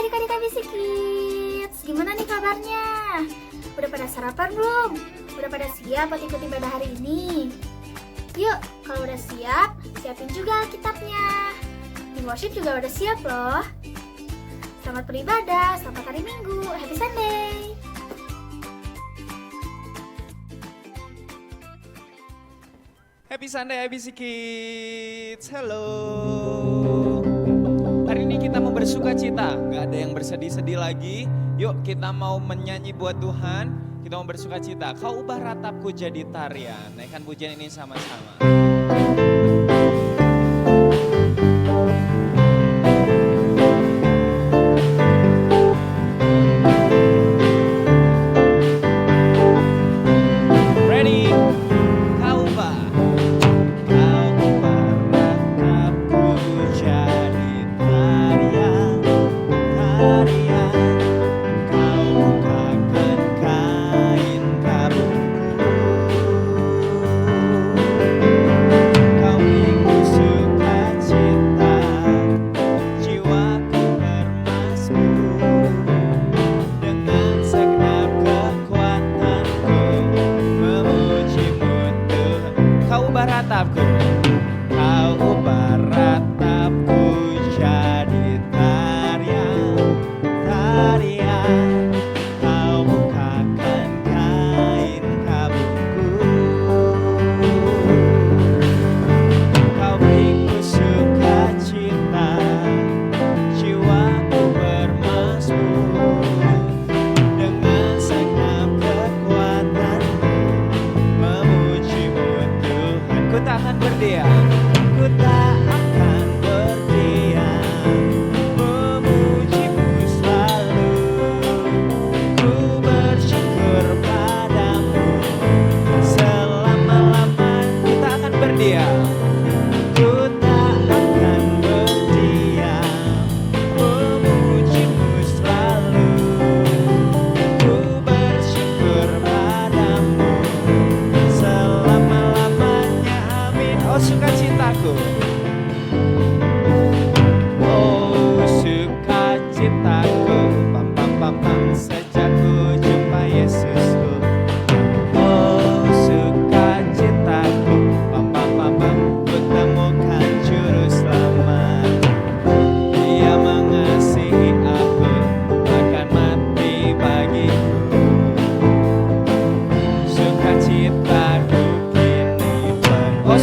adik-adik ABC Kids, gimana nih kabarnya? Udah pada sarapan belum? Udah pada siap buat ikut ibadah hari ini? Yuk, kalau udah siap, siapin juga Alkitabnya. Di worship juga udah siap loh. Selamat beribadah, selamat hari Minggu, Happy Sunday! Happy Sunday ABC Kids, hello. Hari ini kita mau bersuka cita, gak ada yang bersedih-sedih lagi. Yuk kita mau menyanyi buat Tuhan, kita mau bersuka cita. Kau ubah ratapku jadi tarian, naikkan pujian ini sama-sama.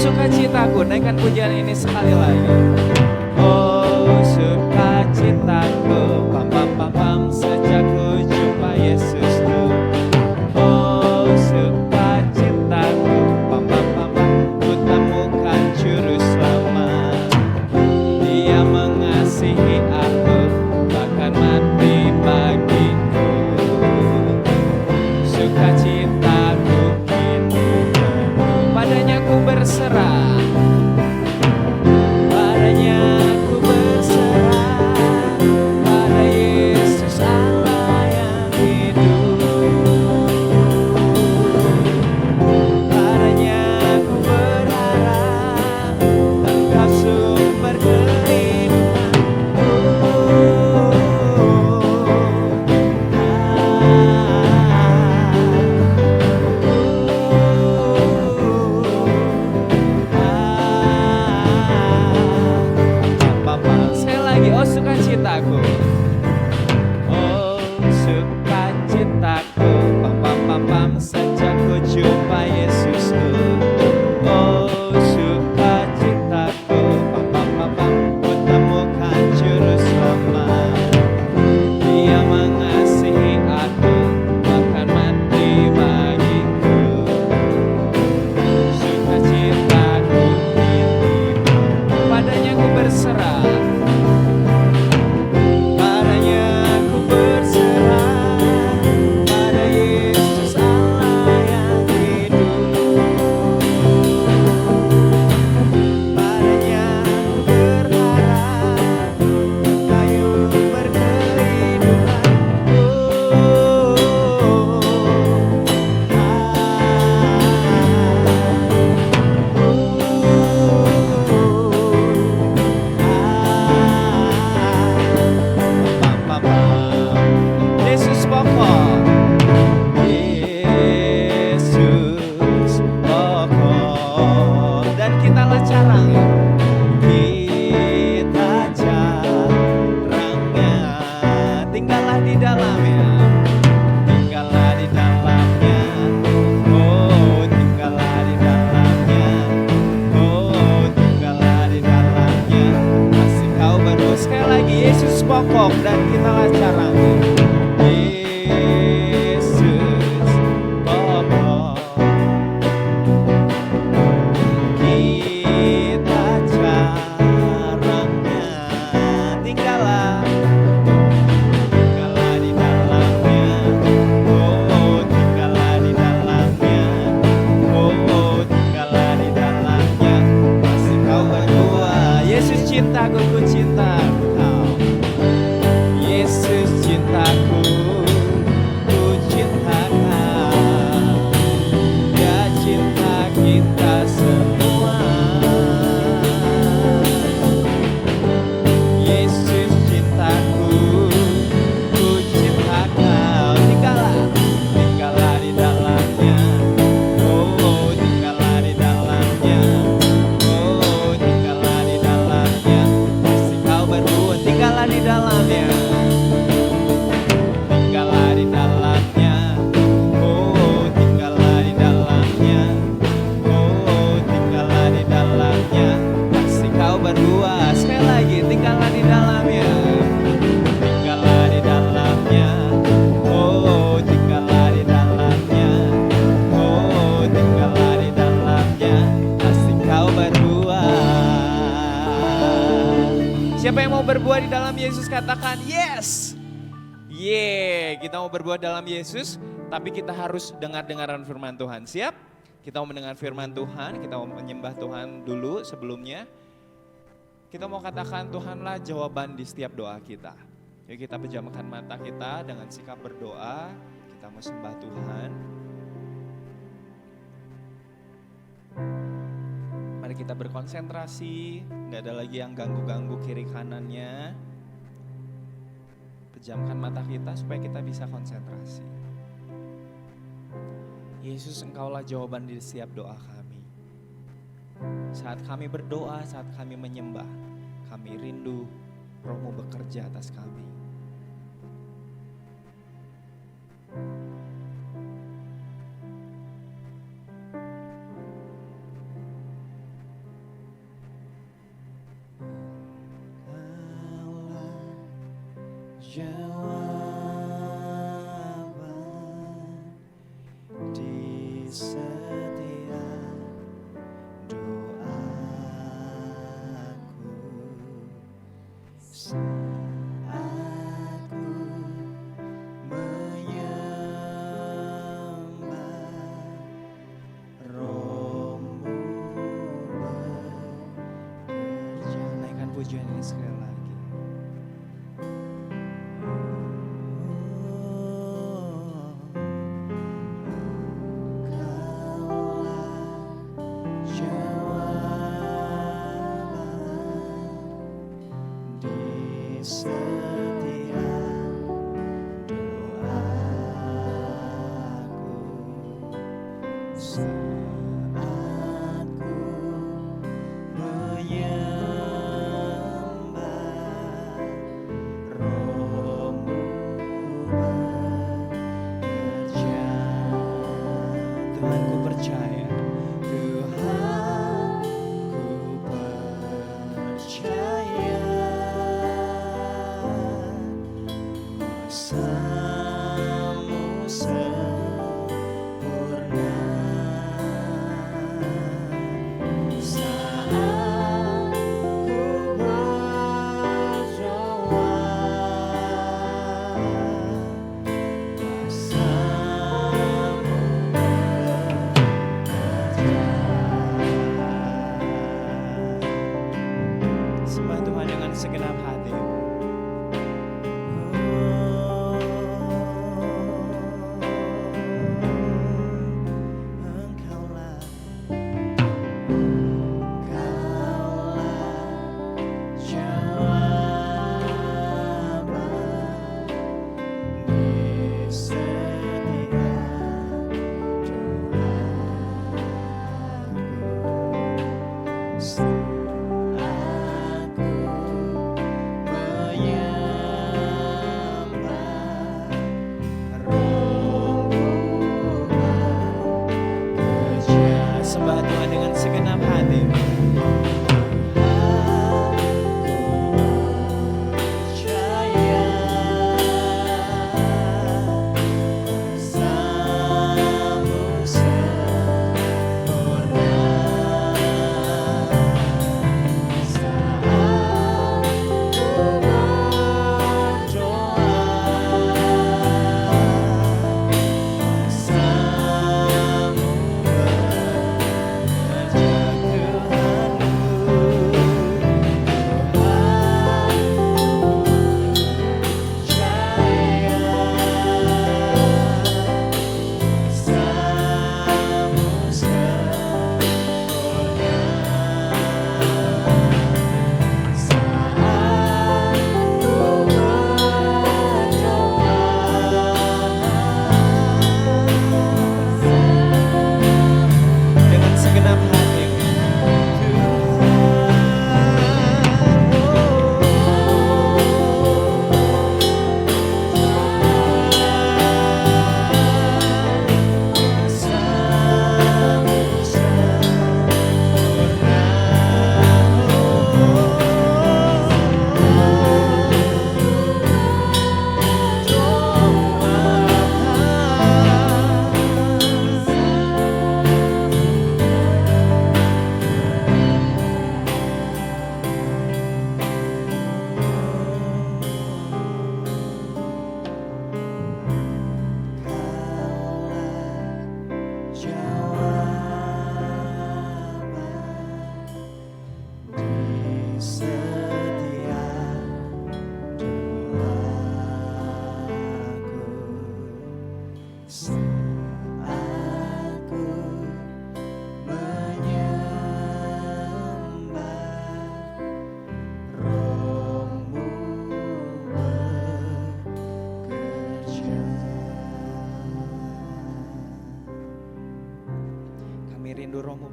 Sukacitaku, naikkan pujian ini sekali lagi. Oh sukacitaku, pam pam pam pam, sejak ku jumpa Yesusku. Oh sukacitaku, pam pam pam pam, ku temukan juru selamat. Dia mengasihi aku, bahkan mati bagiku. Sukacitaku kini padanya ku berserah. Padanya ku berserah. caranya. Kita jarangnya, tinggallah di dalamnya. Tinggallah di dalamnya. Oh, tinggallah di dalamnya. Oh, tinggallah di dalamnya. Masih kau berdua. Sekali lagi, Yesus pokok dan kitalah caranya. Yesus pokok. Kita caranya. Tinggallah. Tinggallah di dalamnya. Oh, tinggallah di dalamnya. Oh, tinggallah di dalamnya. Masih kau berdua. Yesus cintaku, ku cinta kau. Yesus cintaku, ku cinta kau. Dia cinta kita semua. Yesus cintaku, ku cinta kau. Tinggallah di dalamnya. Oh, tinggallah di dalamnya. Oh, tinggallah di dalamnya. Masih kau berdua. Tinggallah di dalamnya. Tinggallah di dalamnya. Oh, tinggallah di dalamnya. Oh, tinggallah di dalamnya. Masih kau berdua. Sekali lagi, tinggallah di dalamnya. Tinggallah di dalamnya. Oh, tinggallah di dalamnya. Oh, tinggallah di dalamnya. Masih kau berdua. Siapa yang mau berbuah di dalam Yesus katakan yes. Kita mau berbuah dalam Yesus, tapi kita harus dengar-dengaran firman Tuhan. Siap? Kita mau mendengar firman Tuhan, kita mau menyembah Tuhan dulu sebelumnya. Kita mau katakan Tuhanlah jawaban di setiap doa kita. Yuk kita pejamkan mata kita dengan sikap berdoa, kita mau sembah Tuhan. Mari kita berkonsentrasi, gak ada lagi yang ganggu-ganggu kiri kanannya. Pejamkan mata kita supaya kita bisa konsentrasi. Yesus, Engkaulah jawaban di setiap doa kami. Saat kami berdoa, saat kami menyembah, kami rindu Roh-Mu bekerja atas kami. Jawaban di setiap doaku saat ku menyembah Roh-Mu bekerja. Naikkan pujian ini sekali lagi. Segenap hati. Setiap doaku.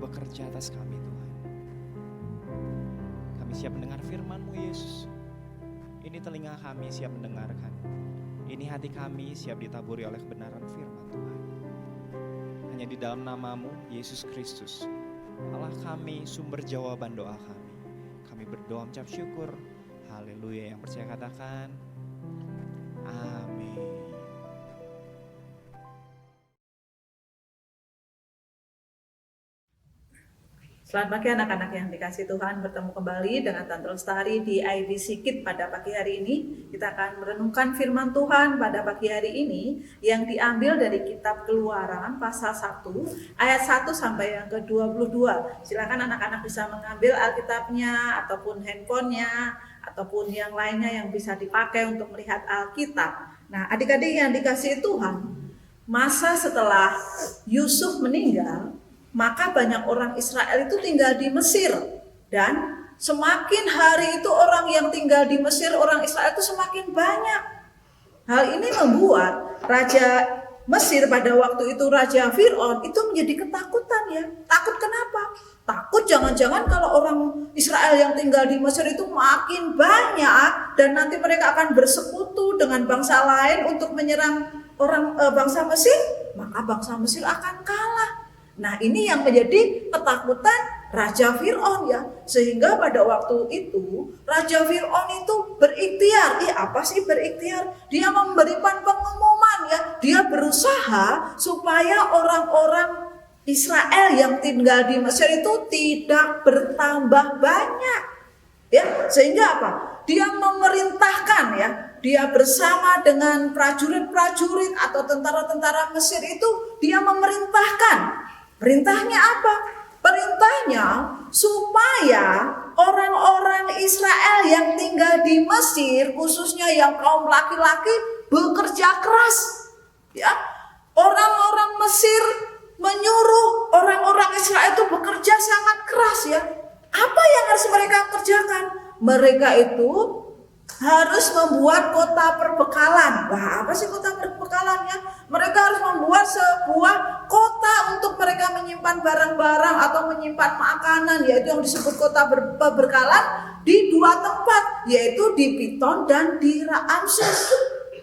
bekerja atas kami Tuhan. Kami siap mendengar firman-Mu Yesus. Ini telinga kami siap mendengarkan. Ini hati kami siap ditaburi oleh kebenaran firman Tuhan. Hanya di dalam nama-Mu Yesus Kristus, Allah kami, sumber jawaban doa kami. Kami berdoa mengucap syukur. Haleluya. Yang percaya katakan amin. Selamat pagi anak-anak yang dikasih Tuhan, bertemu kembali dengan Tante Lestari di IBC Kid pada pagi hari ini. Kita akan merenungkan firman Tuhan pada pagi hari ini yang diambil dari kitab Keluaran pasal 1 ayat 1 sampai yang ke-22. Silakan anak-anak bisa mengambil Alkitabnya ataupun handphonenya ataupun yang lainnya yang bisa dipakai untuk melihat Alkitab. Nah, adik-adik yang dikasih Tuhan, masa setelah Yusuf meninggal, maka banyak orang Israel itu tinggal di Mesir, dan semakin hari itu orang yang tinggal di Mesir, orang Israel itu semakin banyak. Hal ini membuat Raja Mesir pada waktu itu, Raja Fir'aun itu menjadi ketakutan ya. Takut kenapa? Takut jangan-jangan kalau orang Israel yang tinggal di Mesir itu makin banyak dan nanti mereka akan bersekutu dengan bangsa lain untuk menyerang bangsa Mesir, maka bangsa Mesir akan kalah. Nah, ini yang menjadi ketakutan Raja Fir'aun ya. Sehingga pada waktu itu Raja Fir'aun itu berikhtiar. Apa sih berikhtiar? Dia memberikan pengumuman ya. Dia berusaha supaya orang-orang Israel yang tinggal di Mesir itu tidak bertambah banyak. Ya, sehingga apa? Dia memerintahkan ya. Dia bersama dengan prajurit-prajurit atau tentara-tentara Mesir itu dia memerintahkan. Perintahnya apa? Perintahnya supaya orang-orang Israel yang tinggal di Mesir, khususnya yang kaum laki-laki, bekerja keras. Ya, orang-orang Mesir menyuruh orang-orang Israel itu bekerja sangat keras ya. Apa yang harus mereka kerjakan? Mereka itu harus membuat kota perbekalan. Wah, apa sih kota perbekalannya? Mereka harus membuat sebuah kota untuk mereka menyimpan barang-barang atau menyimpan makanan, yaitu yang disebut kota perbekalan di dua tempat, yaitu di Piton dan di Ramses.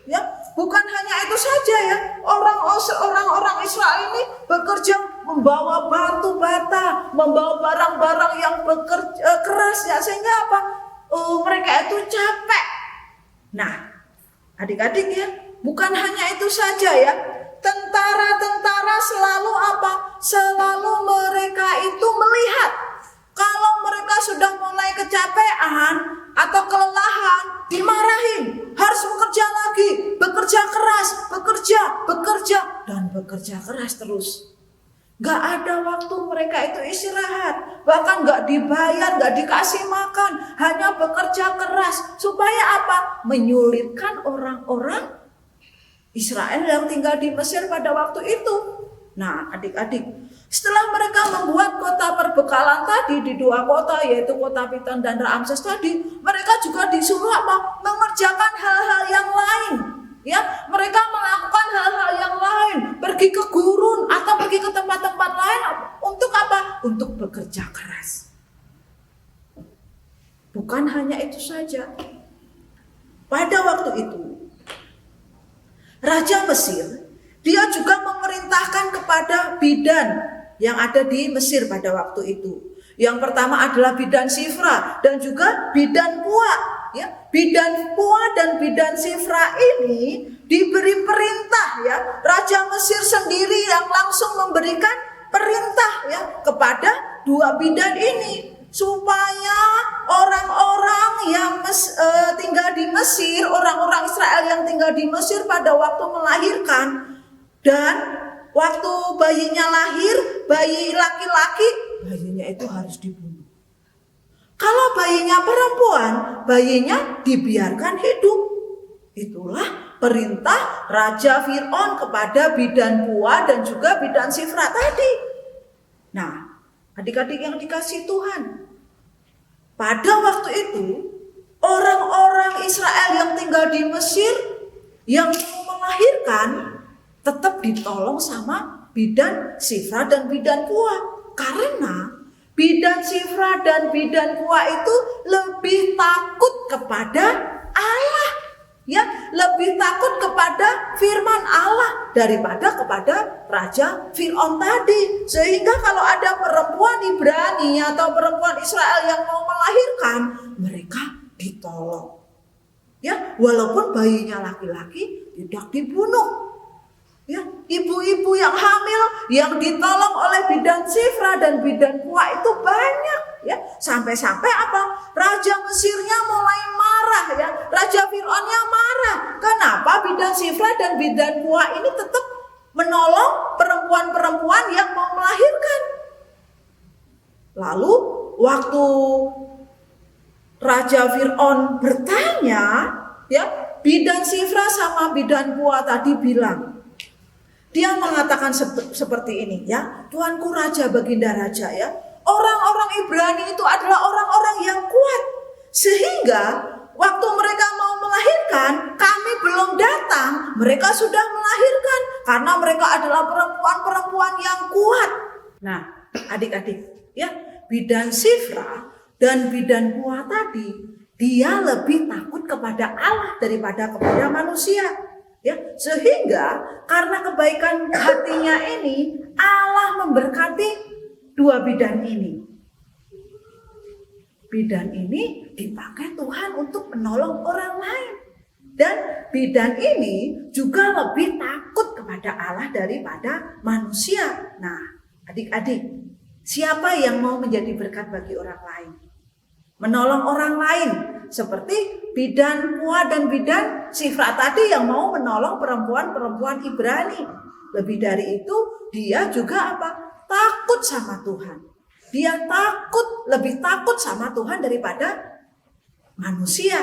Ya, bukan hanya itu saja ya. Orang-orang Israel ini bekerja membawa batu bata, membawa barang-barang yang keras ya, sehingga apa? Mereka itu capek. Nah, adik-adik ya, bukan hanya itu saja ya. Tentara-tentara selalu apa? Selalu mereka itu melihat kalau mereka sudah mulai kecapean atau kelelahan, dimarahin. Harus bekerja lagi, bekerja keras, bekerja dan bekerja keras terus. Gak ada waktu mereka itu istirahat, bahkan gak dibayar, gak dikasih makan, hanya bekerja keras. Supaya apa? Menyulitkan orang-orang Israel yang tinggal di Mesir pada waktu itu. Nah, adik-adik, setelah mereka membuat kota perbekalan tadi di dua kota, yaitu kota Piton dan Ramses tadi, mereka juga disuruh apa? Mengerjakan hal-hal yang lain. Ya, mereka melakukan hal-hal yang lain, pergi ke gurun atau pergi ke tempat-tempat lain untuk apa? Untuk bekerja keras. Bukan hanya itu saja. Pada waktu itu, Raja Mesir, dia juga memerintahkan kepada bidan yang ada di Mesir pada waktu itu. Yang pertama adalah bidan Sifra dan juga bidan Pua. Ya, bidan Pua dan bidan Sifra ini diberi perintah ya. Raja Mesir sendiri yang langsung memberikan perintah ya kepada dua bidan ini supaya orang-orang yang tinggal di Mesir, orang-orang Israel yang tinggal di Mesir pada waktu melahirkan dan waktu bayinya lahir, bayi laki-laki, bayinya itu harus dibunuh. Kalau bayinya perempuan, bayinya dibiarkan hidup. Itulah perintah Raja Fir'aun kepada bidan Pua dan juga bidan Sifra tadi. Nah, adik-adik yang dikasih Tuhan, pada waktu itu orang-orang Israel yang tinggal di Mesir yang melahirkan tetap ditolong sama bidan Sifra dan bidan Pua. Karena bidan Sifra dan bidan Pua itu lebih takut kepada Allah. Ya, lebih takut kepada firman Allah daripada kepada Raja Fir'aun tadi. Sehingga kalau ada perempuan Ibrani atau perempuan Israel yang mau melahirkan, mereka ditolong. Ya, walaupun bayinya laki-laki tidak dibunuh. Ya, ibu-ibu yang hamil yang ditolong oleh bidan Sifra dan bidan Pua itu banyak. Ya, sampai-sampai apa? Raja Mesirnya mulai marah, ya. Raja Fir'aunnya marah. Kenapa bidan Sifra dan bidan Pua ini tetap menolong perempuan-perempuan yang mau melahirkan? Lalu waktu Raja Fir'aun bertanya, ya, bidan Sifra sama bidan Pua tadi bilang, dia mengatakan seperti ini, ya, Tuanku Raja, Baginda Raja, ya, orang-orang Ibrani itu adalah orang-orang yang kuat, sehingga waktu mereka mau melahirkan, kami belum datang, mereka sudah melahirkan, karena mereka adalah perempuan-perempuan yang kuat. Nah, adik-adik, ya, bidan Sifra dan bidan Pua tadi, dia lebih takut kepada Allah daripada kepada manusia. Ya, sehingga karena kebaikan hatinya ini, Allah memberkati dua bidan ini. Bidan ini dipakai Tuhan untuk menolong orang lain. Dan bidan ini juga lebih takut kepada Allah daripada manusia. Nah, adik-adik, siapa yang mau menjadi berkat bagi orang lain? Menolong orang lain, seperti bidan Pua dan bidan Sifra tadi yang mau menolong perempuan-perempuan Ibrani. Lebih dari itu, dia juga apa? Takut sama Tuhan. Dia lebih takut sama Tuhan daripada manusia.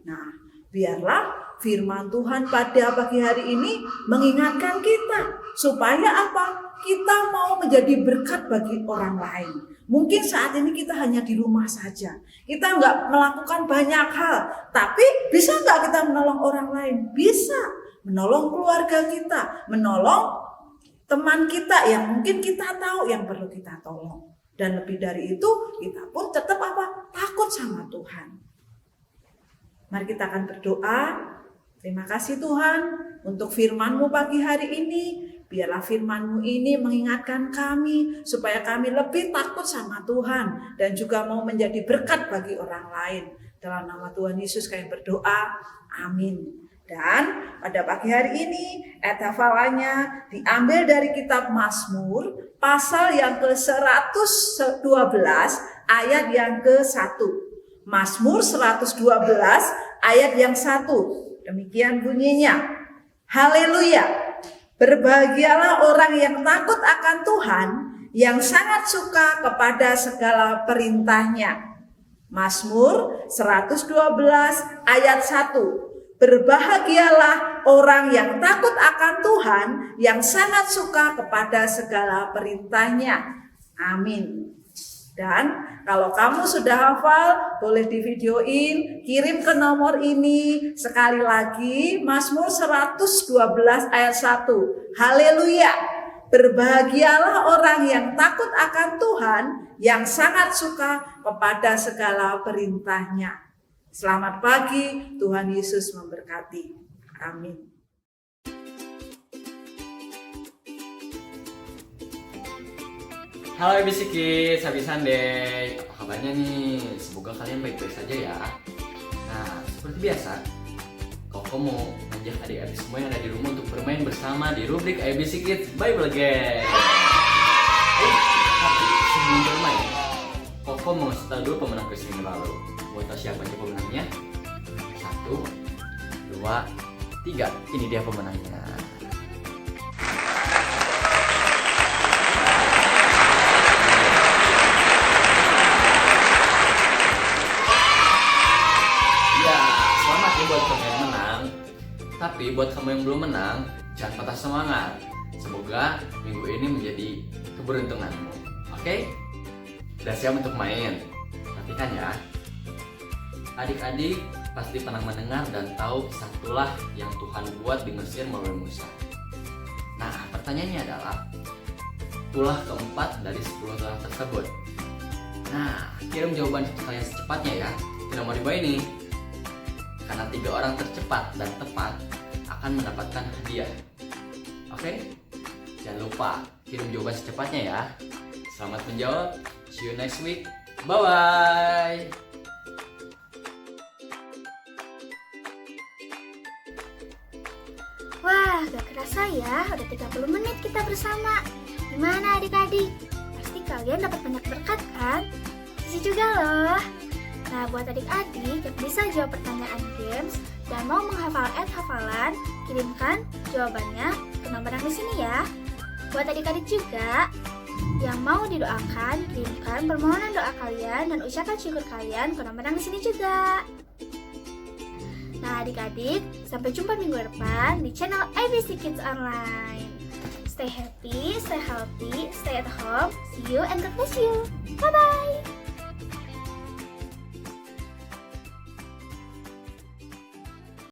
Nah, biarlah firman Tuhan pada pagi hari ini mengingatkan kita supaya apa? Kita mau menjadi berkat bagi orang lain. Mungkin saat ini kita hanya di rumah saja. Kita nggak melakukan banyak hal. Tapi bisa nggak kita menolong orang lain? Bisa. Menolong keluarga kita. Menolong teman kita yang mungkin kita tahu yang perlu kita tolong. Dan lebih dari itu, kita pun tetap apa? Takut sama Tuhan. Mari kita akan berdoa. Terima kasih Tuhan untuk firman-Mu pagi hari ini. Biarlah firman-Mu ini mengingatkan kami supaya kami lebih takut sama Tuhan dan juga mau menjadi berkat bagi orang lain. Dalam nama Tuhan Yesus kami berdoa. Amin. Dan pada pagi hari ini ayat hafalannya diambil dari kitab Mazmur pasal yang ke-112 ayat yang ke-1. Mazmur 112 ayat yang 1. Demikian bunyinya. Haleluya. Berbahagialah orang yang takut akan Tuhan, yang sangat suka kepada segala perintahnya. Mazmur 112 ayat 1. Berbahagialah orang yang takut akan Tuhan, yang sangat suka kepada segala perintahnya. Amin. Dan kalau kamu sudah hafal, boleh divideoin, kirim ke nomor ini. Sekali lagi, Mazmur 112 ayat 1. Haleluya. Berbahagialah orang yang takut akan Tuhan, yang sangat suka kepada segala perintahnya. Selamat pagi, Tuhan Yesus memberkati. Amin. Halo ABC Kids, happy Sunday. Apa kabarnya nih? Semoga kalian baik-baik saja ya. Nah, seperti biasa, Koko mau ngajak adik-adik semua yang ada di rumah untuk bermain bersama di rubrik ABC Kids Bible Game. Tapi sebelum bermain, Koko mau ngasih tahu dulu pemenang quiz minggu lalu. Mau tahu siapa aja pemenangnya? 1, 2, 3. Ini dia pemenangnya. Buat kamu yang menang, tapi buat kamu yang belum menang, jangan patah semangat. Semoga minggu ini menjadi keberuntunganmu. Oke? Udah siap untuk main? Perhatikan ya. Adik-adik pasti pernah mendengar dan tahu kisah itulah yang Tuhan buat di Mesir melalui Musa. Nah, pertanyaannya adalah, tulah keempat dari 10 tulah tersebut. Nah, kirim jawaban kalian secepatnya ya. Di nomor di bawah ini. Karena 3 orang tercepat dan tepat akan mendapatkan hadiah. Oke? Jangan lupa kirim jawaban secepatnya ya. Selamat menjawab. See you next week. Bye-bye. Wah, gak kerasa ya, udah 30 menit kita bersama. Gimana adik-adik? Pasti kalian dapat banyak berkat kan? Sisi juga loh. Nah, buat adik-adik yang bisa jawab pertanyaan games dan mau menghafal hafalan, kirimkan jawabannya ke nomor yang di sini ya. Buat adik-adik juga yang mau didoakan, kirimkan permohonan doa kalian dan ucapan syukur kalian ke nomor yang di sini juga. Nah adik-adik, sampai jumpa minggu depan di channel ABC Kids Online. Stay happy, stay healthy, stay at home. See you and God bless you. Bye-bye.